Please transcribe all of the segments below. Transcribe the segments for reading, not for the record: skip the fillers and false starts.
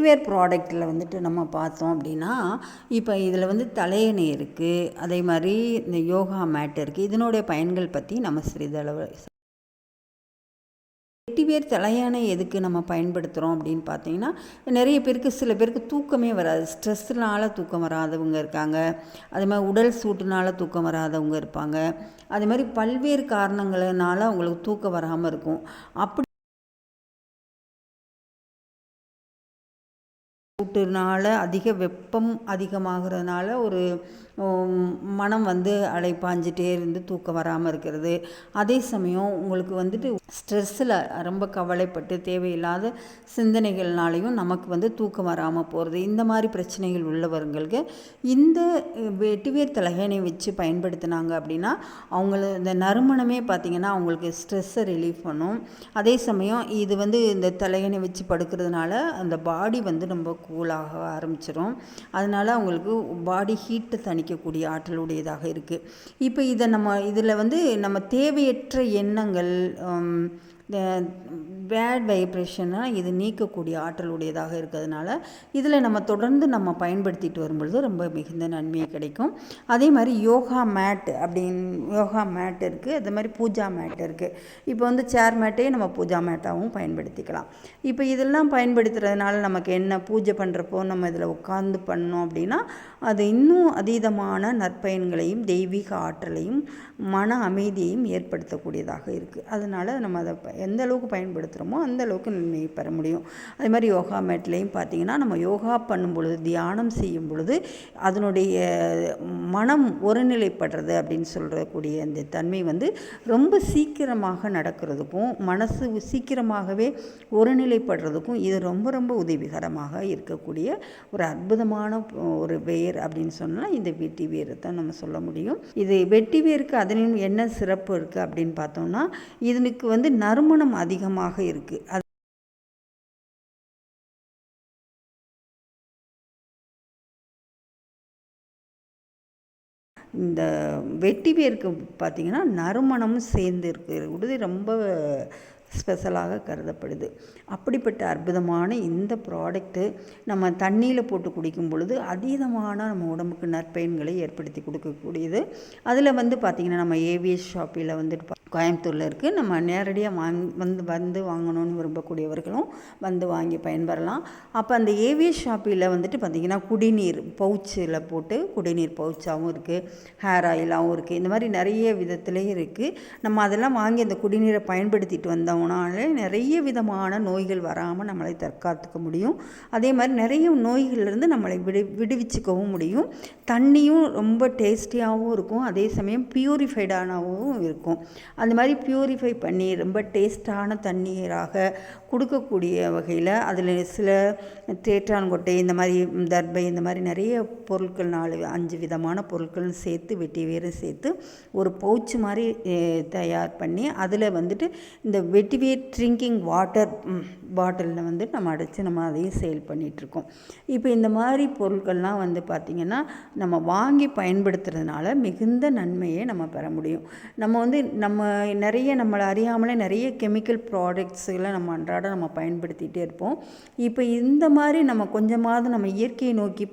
வெட்டிவேர் ப்ராடக்ட்டில் வந்துட்டு நம்ம பார்த்தோம் அப்படின்னா, இப்போ இதில் வந்து தலையணை இருக்குது, அதே மாதிரி இந்த யோகா மேட் இருக்குது. இதனுடைய பயன்கள் பற்றி நம்ம சிறிதளவு வெட்டிவேர் தலையணை எதுக்கு நம்ம பயன்படுத்துகிறோம் அப்படின்னு பார்த்தீங்கன்னா, நிறைய பேருக்கு சில பேருக்கு தூக்கமே வராது. ஸ்ட்ரெஸ்ஸுனால தூக்கம் வராதவங்க இருக்காங்க, அதே மாதிரி உடல் சூட்டுனால தூக்கம் வராதவங்க இருப்பாங்க, அதே மாதிரி பல்வேறு காரணங்கள்னால அவங்களுக்கு தூக்கம் வராமல் இருக்கும். அப்படி சூட்டுனால அதிக வெப்பம் அதிகமாகிறதுனால ஒரு மனம் வந்து அலைப்பாஞ்சிட்டே இருந்து தூக்கம் வராமல் இருக்கிறது. அதே சமயம் உங்களுக்கு வந்துட்டு ஸ்ட்ரெஸ்ஸில் ரொம்ப கவலைப்பட்டு தேவையில்லாத சிந்தனைகள்னாலையும் நமக்கு வந்து தூக்கம் வராமல் போகிறது. இந்த மாதிரி பிரச்சனைகள் உள்ளவர்களுக்கு இந்த வெட்டிவேர் தலையணை வச்சு பயன்படுத்தினாங்க அப்படின்னா, இந்த நறுமணமே பார்த்திங்கன்னா அவங்களுக்கு ஸ்ட்ரெஸ்ஸை ரிலீஃப் பண்ணும். அதே சமயம் இது வந்து இந்த தலையணை வச்சு படுக்கிறதுனால அந்த பாடி வந்து ரொம்ப கூலாக ஆரம்பிச்சிடும். அதனால் அவங்களுக்கு பாடி ஹீட்டை தணிக்கக்கூடிய ஆற்றலுடையதாக இருக்குது. இப்போ இதில் வந்து நம்ம தேவையற்ற எண்ணங்கள், பேட் வைப்ரேஷனாக இது நீக்கக்கூடிய ஆற்றல் உடையதாக இருக்கிறதுனால இதில் நம்ம தொடர்ந்து நம்ம பயன்படுத்திட்டு வரும்பொழுது ரொம்ப மிகுந்த நன்மையை கிடைக்கும். அதே மாதிரி யோகா மேட் இருக்குது, அதே மாதிரி பூஜா மேட் இருக்குது. இப்போ வந்து சேர் மேட்டே நம்ம பூஜா மேட்டாகவும் பயன்படுத்திக்கலாம். இப்போ இதெல்லாம் பயன்படுத்துறதுனால நமக்கு என்ன, பூஜை பண்ணுறப்போ நம்ம இதில் உட்கார்ந்து பண்ணோம் அப்படின்னா அது இன்னும் அதீதமான நற்பயன்களையும் தெய்வீக ஆற்றலையும் மன அமைதியையும் ஏற்படுத்தக்கூடியதாக இருக்குது. அதனால் நம்ம அதை எந்த அளவுக்கு பயன்படுத்துகிறோமோ அந்த அளவுக்கு நன்மையை பெற முடியும். அதே மாதிரி யோகா மேட்லேயும் பார்த்திங்கன்னா, நம்ம யோகா பண்ணும் பொழுது, தியானம் செய்யும் பொழுது அதனுடைய மனம் ஒருநிலைப்படுறது அப்படின்னு சொல்கிறக்கூடிய அந்த தன்மை வந்து ரொம்ப சீக்கிரமாக நடக்கிறதுக்கும் மனசு சீக்கிரமாகவே ஒருநிலைப்படுறதுக்கும் இது ரொம்ப ரொம்ப உதவிகரமாக இருக்கக்கூடிய ஒரு அற்புதமான ஒரு வேர் அப்படின்னு சொன்னால் இந்த வெட்டிவேரை தான் நம்ம சொல்ல முடியும். இது வெட்டிவேருக்கு அதனின் என்ன சிறப்பு இருக்குது அப்படின்னு பார்த்தோம்னா, இதனுக்கு வந்து நறுமணம் அதிகமாக இருக்குது. இந்த வெட்டிவேருக்கு பார்த்திங்கன்னா நறுமணமும் சேர்ந்து இருக்கிறது ரொம்ப ஸ்பெஷலாக கருதப்படுது. அப்படிப்பட்ட அற்புதமான இந்த ப்ராடக்ட்டு நம்ம தண்ணியில் போட்டு குடிக்கும் பொழுது அதீதமான நம்ம உடம்புக்கு நற்பயன்களை ஏற்படுத்தி கொடுக்கக்கூடியது. அதில் வந்து பார்த்திங்கன்னா, நம்ம ஏவிஎஸ் ஷாப்பில் வந்துட்டு கோயம்புத்தூரில் இருக்குது. நம்ம நேரடியாக வந்து வாங்கணும்னு விரும்பக்கூடியவர்களும் வந்து வாங்கி பயன்பெறலாம். அப்போ அந்த ஏவிஎஸ் ஷாப்பில் வந்துட்டு பார்த்திங்கன்னா, குடிநீர் பவுச்சில் போட்டு குடிநீர் பவுச்சாகவும் இருக்குது, ஹேர் ஆயிலாகவும் இருக்குது, இந்த மாதிரி நிறைய விதத்துலேயும் இருக்குது. நம்ம அதெல்லாம் வாங்கி அந்த குடிநீரை பயன்படுத்திட்டு வந்தோம்னாலே நிறைய விதமான நோய்கள் வராமல் நம்மளை தற்காத்துக்க முடியும். அதே மாதிரி நிறைய நோய்கள்லேருந்து நம்மளை விடுவிச்சுக்கவும் முடியும். தண்ணியும் ரொம்ப டேஸ்டியாகவும் இருக்கும், அதே சமயம் பியூரிஃபைடானவும் இருக்கும். அந்த மாதிரி பியூரிஃபை பண்ணி ரொம்ப டேஸ்டான தண்ணீராக கொடுக்கக்கூடிய வகையில் அதில் சில தேற்றான்கொட்டை, இந்த மாதிரி தர்பை, இந்த மாதிரி நிறைய பொருட்கள் 4-5 விதமான பொருட்கள் சேர்த்து வெட்டிவேரை சேர்த்து ஒரு பவுச் மாதிரி தயார் பண்ணி அதில் வந்துட்டு இந்த வெட்டிவேர் ட்ரிங்கிங் வாட்டர் பாட்டிலில் வந்து நம்ம அடைச்சி நம்ம அதையும் சேல் பண்ணிகிட்ருக்கோம். இப்போ இந்த மாதிரி பொருட்கள்லாம் வந்து பார்த்திங்கன்னா நம்ம வாங்கி பயன்படுத்துறதுனால மிகுந்த நன்மையை நம்ம பெற முடியும். நம்ம வந்து நம்மளை அறியாமலே நிறைய கெமிக்கல் ப்ராடக்ட்ஸுகளை நம்ம அன்றாடம் நம்ம பயன்படுத்திகிட்டே இருப்போம். இப்போ இந்த மாதிரி நம்ம கொஞ்சமாவது நம்ம இயற்கையை நோக்கி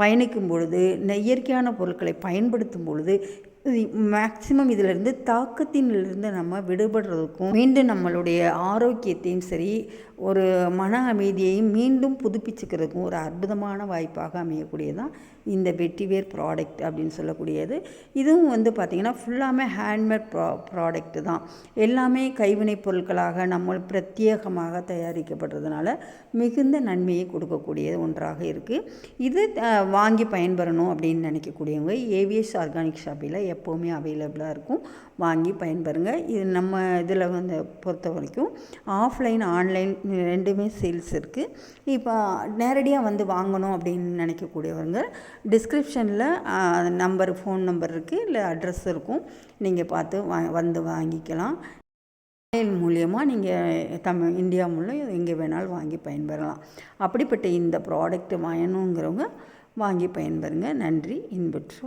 பயணிக்கும் பொழுது, இயற்கையான பொருட்களை பயன்படுத்தும் பொழுது மேக்சிமம் இதிலிருந்து தாக்கத்தினிலிருந்து நம்ம விடுபடுறதுக்கும் மீண்டும் நம்மளுடைய ஆரோக்கியத்தையும் சரி ஒரு மன அமைதியையும் மீண்டும் புதுப்பிச்சுக்கிறதுக்கும் ஒரு அற்புதமான வாய்ப்பாக அமையக்கூடியதான் இந்த வெட்டிவேர் ப்ராடக்ட் அப்படின்னு சொல்லக்கூடியது. இதுவும் வந்து பார்த்திங்கன்னா ஃபுல்லாமே ஹேண்ட்மேட் ப்ராடக்ட்டு தான். எல்லாமே கைவினைப் பொருட்களாக நம்ம பிரத்யேகமாக தயாரிக்கப்படுறதுனால மிகுந்த நன்மையை கொடுக்கக்கூடிய ஒன்றாக இருக்குது. இது வாங்கி பயன்பெறணும் அப்படின்னு நினைக்கக்கூடியவங்க ஏவிஎஸ் ஆர்கானிக் ஷாப்பில் எப்போவுமே அவைலபிளாக இருக்கும், வாங்கி பயன்பெறுங்க. இது நம்ம இதில் வந்து பொறுத்த வரைக்கும் ஆஃப்லைன் ஆன்லைன் ரெண்டுமே சேல்ஸ் இருக்குது. இப்போ நேரடியாக வந்து வாங்கணும் அப்படின்னு நினைக்கக்கூடியவங்க டிஸ்கிரிப்ஷனில் ஃபோன் நம்பர் இருக்குது, இல்லை அட்ரஸ் இருக்கும், நீங்கள் பார்த்து வந்து வாங்கிக்கலாம். ஆன்லைன் மூலியமாக நீங்கள் இந்தியா மூலம் எங்கே வேணாலும் வாங்கி பயன்பெறலாம். அப்படிப்பட்ட இந்த ப்ராடக்ட் வாங்கணுங்கிறவங்க வாங்கி பயன்பெறுங்க. நன்றி. இன்புற்று